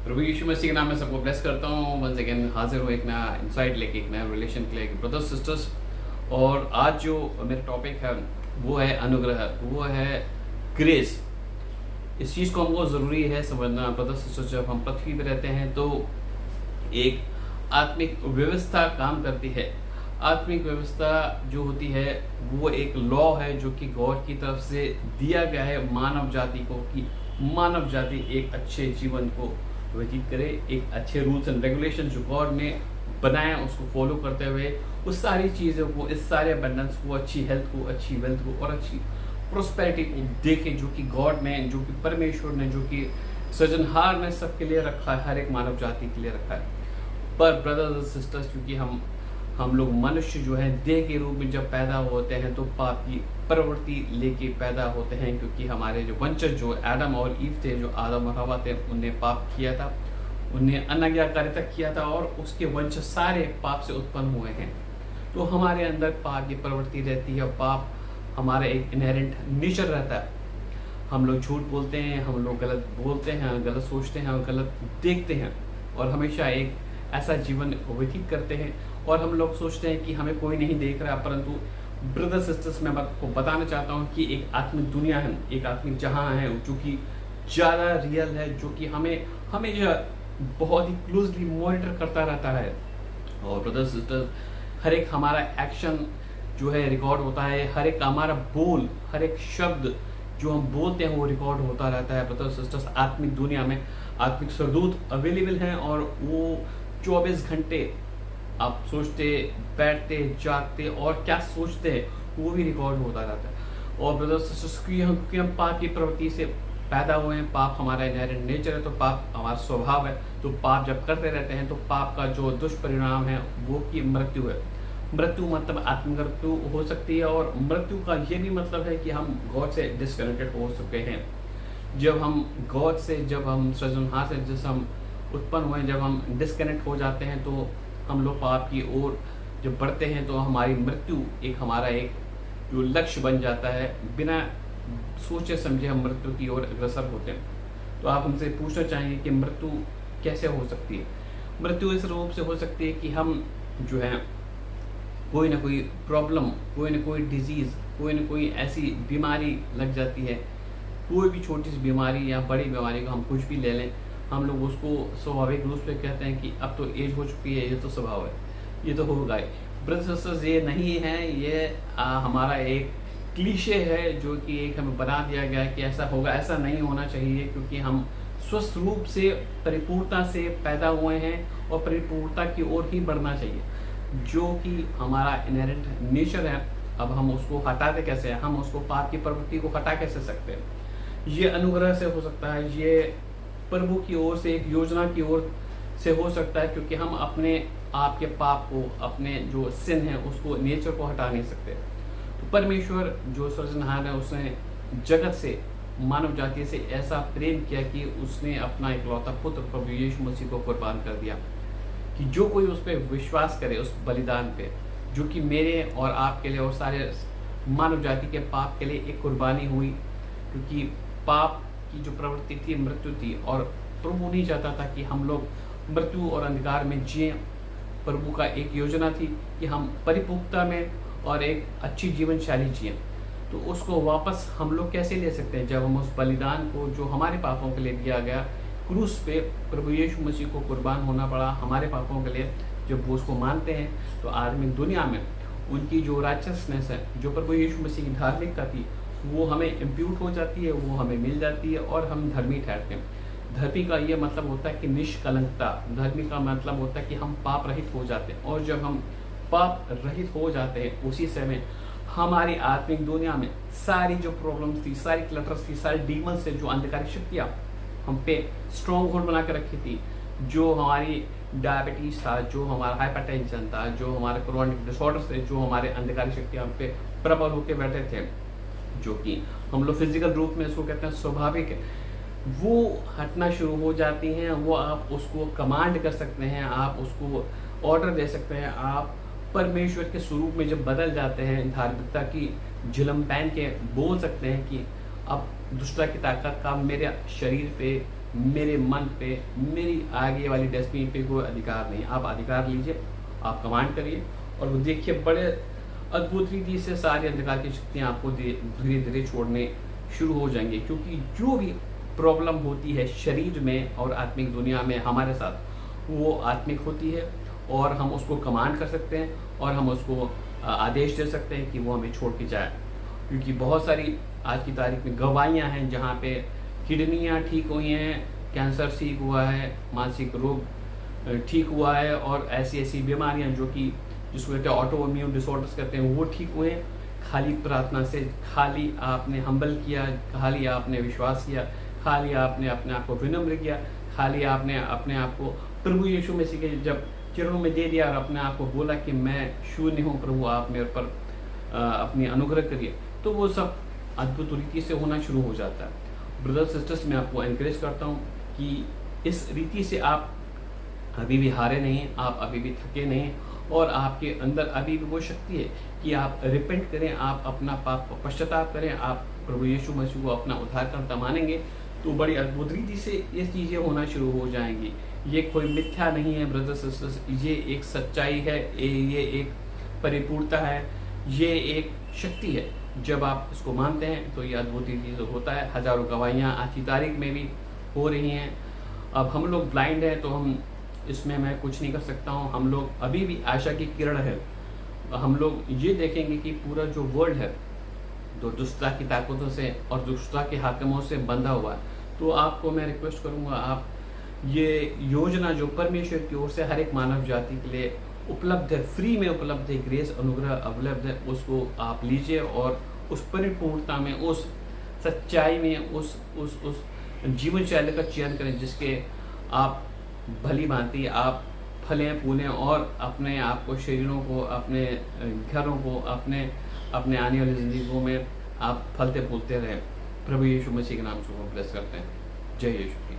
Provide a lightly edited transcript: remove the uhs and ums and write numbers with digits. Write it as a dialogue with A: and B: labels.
A: प्रभु यीशु मसीह के नाम में सबको ब्लेस करता हूँ। वंस अगेन हाजिर हूँ एक नया इंसाइट लेके, एक नया रिलेशन के लिए, ब्रदर्स सिस्टर्स। और आज जो मेरा टॉपिक है वो है अनुग्रह, वो है ग्रेस। इस चीज़ को हमको ज़रूरी है समझना ब्रदर्स सिस्टर्स। जब हम पृथ्वी पर रहते हैं तो एक आत्मिक व्यवस्था काम करती है। आत्मिक व्यवस्था जो होती है वो एक लॉ है जो कि गॉड की तरफ से दिया गया है मानव जाति को, कि मानव जाति एक अच्छे जीवन को व्यतीत करे, एक अच्छे रूल्स एंड रेगुलेशन जो गॉड ने बनाया उसको फॉलो करते हुए उस सारी चीज़ों को, इस सारे अबंडेंस को, अच्छी हेल्थ को, अच्छी वेल्थ को और अच्छी प्रोस्पेरिटी को देखे, जो कि गॉड ने, जो कि परमेश्वर ने, जो कि सृजनहार ने सबके लिए रखा है, हर एक मानव जाति के लिए रखा है। पर ब्रदर्स और सिस्टर्स, क्योंकि हम लोग मनुष्य जो है देह के रूप में जब पैदा होते हैं तो पाप की प्रवृत्ति लेके पैदा होते हैं, क्योंकि हमारे जो वंशज जो आदम और ईव थे, जो आदम और हवा थे, उनने पाप किया था, उनने अनाज्ञाकारिता किया था और उसके वंश सारे पाप से उत्पन्न हुए हैं। तो हमारे अंदर पाप की प्रवृत्ति रहती है और पाप हमारा एक इनहेरेंट नेचर रहता है। हम लोग झूठ बोलते हैं, हम लोग गलत बोलते हैं, गलत सोचते हैं और गलत देखते हैं और हमेशा एक ऐसा जीवन व्यतीत करते हैं। और हम लोग सोचते हैं कि हमें कोई नहीं देख रहा, परंतु ब्रदर सिस्टर्स मैं आपको बताना चाहता हूँ कि एक आत्मिक दुनिया है, एक आत्मिक जहां है जो कि ज़्यादा रियल है, जो कि हमें जो बहुत ही क्लोजली मॉनिटर करता रहता है। और ब्रदर सिस्टर्स, हर एक हमारा एक्शन जो है रिकॉर्ड होता है, हर एक हमारा बोल, हर एक शब्द जो हम बोलते हैं वो रिकॉर्ड होता रहता है। ब्रदर सिस्टर्स, आत्मिक दुनिया में आत्मिक सरदूत अवेलेबल हैं और वो 24 घंटे आप सोचते, बैठते, जागते और क्या सोचते हैं वो भी रिकॉर्ड होता रहता है। और ब्रदर्स सिस्टर्स, क्योंकि हम पाप की प्रवृत्ति से पैदा हुए हैं, पाप हमारा इनहेरेंट नेचर है, तो पाप हमारा स्वभाव है। तो पाप जब करते रहते हैं तो पाप का जो दुष्परिणाम है वो की मृत्यु है। मृत्यु मतलब आत्ममृत्यु हो सकती है और मृत्यु का ये भी मतलब है कि हम गॉड से डिस्कनेक्टेड हो चुके हैं। जब हम गॉड से, जब हम सृजनहार से जिस हम उत्पन्न हुए, जब हम डिस्कनेक्ट हो जाते हैं तो हम लोग पाप की ओर जब बढ़ते हैं तो हमारी मृत्यु एक हमारा एक जो लक्ष्य बन जाता है। बिना सोचे समझे हम मृत्यु की ओर अग्रसर होते हैं। तो आप हमसे पूछना चाहेंगे कि मृत्यु कैसे हो सकती है? मृत्यु इस रूप से हो सकती है कि हम जो है कोई ना कोई प्रॉब्लम, कोई ना कोई डिजीज़, कोई ना कोई ऐसी बीमारी लग जाती है। कोई भी छोटी सी बीमारी या बड़ी बीमारी को हम कुछ भी ले लें, हम लोग उसको स्वाभाविक रूप से कहते हैं कि अब तो एज हो चुकी है, ये तो स्वभाव है, ये तो होगा ही। ब्रदर्स सिस्टर्स, ये नहीं है, ये हमारा एक क्लीशे है जो कि एक हमें बना दिया गया है कि ऐसा होगा। ऐसा नहीं होना चाहिए, क्योंकि हम स्वस्थ रूप से परिपूर्णता से पैदा हुए हैं और परिपूर्णता की ओर ही बढ़ना चाहिए, जो कि हमारा इनहेरेंट नेचर है। अब हम उसको हटाते कैसे हैं? हम उसको पाप की प्रवृत्ति को हटा कैसे सकते हैं? ये अनुग्रह से हो सकता है, ये प्रभु की ओर से, एक योजना की ओर से हो सकता है, क्योंकि हम अपने आप के पाप को, अपने जो सिन है उसको, नेचर को हटा नहीं सकते। तो परमेश्वर जो सृजनहार है उसने जगत से, मानव जाति से ऐसा प्रेम किया कि उसने अपना इकलौता पुत्र प्रभु यीशु मसीह को कुर्बान कर दिया, कि जो कोई उस पर विश्वास करे, उस बलिदान पे, जो कि मेरे और आपके लिए और सारे मानव जाति के पाप के लिए एक कुर्बानी हुई। क्योंकि पाप की जो प्रवृत्ति थी मृत्यु थी और प्रभु नहीं चाहता था कि हम लोग मृत्यु और अंधकार में जिए। प्रभु का एक योजना थी कि हम परिपक्वता में और एक अच्छी जीवन शैली जिए। तो उसको वापस हम लोग कैसे ले सकते हैं? जब हम उस बलिदान को जो हमारे पापों के लिए दिया गया, क्रूस पे प्रभु यीशु मसीह को कुर्बान होना पड़ा हमारे पापों के लिए, जब वो उसको मानते हैं तो आदमी दुनिया में उनकी जो राइचसनेस है, जो प्रभु यीशु मसीह की धार्मिकता थी, वो हमें इम्प्यूट हो जाती है, वो हमें मिल जाती है और हम धर्मी ठहरते हैं। धर्मी का ये मतलब होता है कि निष्कलंकता। धर्मी का मतलब होता है कि हम पाप रहित हो जाते हैं, और जब हम पाप रहित हो जाते हैं उसी समय हमारी आत्मिक दुनिया में सारी जो प्रॉब्लम्स थी, सारी क्लटर्स थी, सारी डीमंस से, जो अंधकारी शक्तियाँ हम पे स्ट्रॉन्ग होल्ड बना कर रखी थी, जो हमारी डायबिटीज था, जो हमारा हाइपरटेंशन था, जो हमारे क्रोनिक डिसऑर्डर्स थे, जो हमारे अंधकारी शक्तियाँ हम पे प्रबल होकर बैठे थे, जो कि हम लोग फिजिकल रूप में इसको कहते हैं स्वाभाविक है, वो हटना शुरू हो जाती हैं। वो आप उसको कमांड कर सकते हैं, आप उसको ऑर्डर दे सकते हैं। आप परमेश्वर के स्वरूप में जब बदल जाते हैं, धार्मिकता की झिलम पहन के बोल सकते हैं कि अब दुष्टता की ताकत का मेरे शरीर पे मेरे मन पे, मेरी आगे वाली डेस्टिनी पे कोई अधिकार नहीं। आप अधिकार लीजिए, आप कमांड करिए, और वो देखिए बड़े अद्भुत रीति से सारी अंधकार की शक्तियाँ आपको धीरे धीरे छोड़ने शुरू हो जाएंगे। क्योंकि जो भी प्रॉब्लम होती है शरीर में और आत्मिक दुनिया में हमारे साथ, वो आत्मिक होती है, और हम उसको कमांड कर सकते हैं, और हम उसको आदेश दे सकते हैं कि वो हमें छोड़ के जाए। क्योंकि बहुत सारी आज की तारीख में गवाहियाँ हैं जहाँ पे किडनियाँ ठीक हुई हैं, कैंसर ठीक हुआ है, मानसिक रोग ठीक हुआ है, और ऐसी ऐसी बीमारियाँ जो कि जिसको कहते हैं ऑटो इम्यून डिसऑर्डर्स कहते हैं, वो ठीक हुए हैं खाली प्रार्थना से। खाली आपने हम्बल किया, खाली आपने विश्वास किया, खाली आपने अपने आप को विनम्र किया, खाली आपने अपने आप को प्रभु यीशु मसीह के जब चरणों में दे दिया और अपने आप को बोला कि मैं शून्य हूँ, प्रभु आप मेरे पर अपनी अनुग्रह करिए, तो वो सब अद्भुत रीति से होना शुरू हो जाता है। ब्रदर्स सिस्टर्स, मैं आपको एनकरेज करता हूँ कि इस रीति से आप अभी भी हारे नहीं, आप अभी भी थके नहीं, और आपके अंदर अभी भी वो शक्ति है कि आप रिपेंट करें, आप अपना पाप पश्चाताप करें, आप प्रभु यीशु मसीह को अपना उद्धारकर्ता मानेंगे, तो बड़ी अद्भुत रीति से ये चीज़ें होना शुरू हो जाएंगी। ये कोई मिथ्या नहीं है ब्रदर्स सिस्टर्स, ये एक सच्चाई है, ये एक परिपूर्णता है, ये एक शक्ति है। जब आप इसको मानते हैं तो ये अद्भुत रीति से होता है। हजारों गवाहियाँ आज की तारीख में भी हो रही हैं। अब हम लोग ब्लाइंड हैं तो हम इसमें मैं कुछ नहीं कर सकता हूँ। हम लोग अभी भी आशा की किरण है। हम लोग ये देखेंगे कि पूरा जो वर्ल्ड है जो दुष्टता की ताकतों से और दुष्टता के हाकिमों से बंधा हुआ है, तो आपको मैं रिक्वेस्ट करूँगा, आप ये योजना जो परमेश्वर की ओर से हर एक मानव जाति के लिए उपलब्ध है, फ्री में उपलब्ध है, ग्रेस अनुग्रह उपलब्ध है, उसको आप लीजिए और उस परिपूर्णता में, उस सच्चाई में, उस जीवन शैली का चयन करें जिसके आप भली भांति आप फलें फूलें और अपने आप को, शरीरों को, अपने घरों को, अपने आने वाली ज़िंदगियों में आप फलते फूलते रहें। प्रभु यीशु मसीह के नाम से वो ब्लेस करते हैं। जय यीशु की।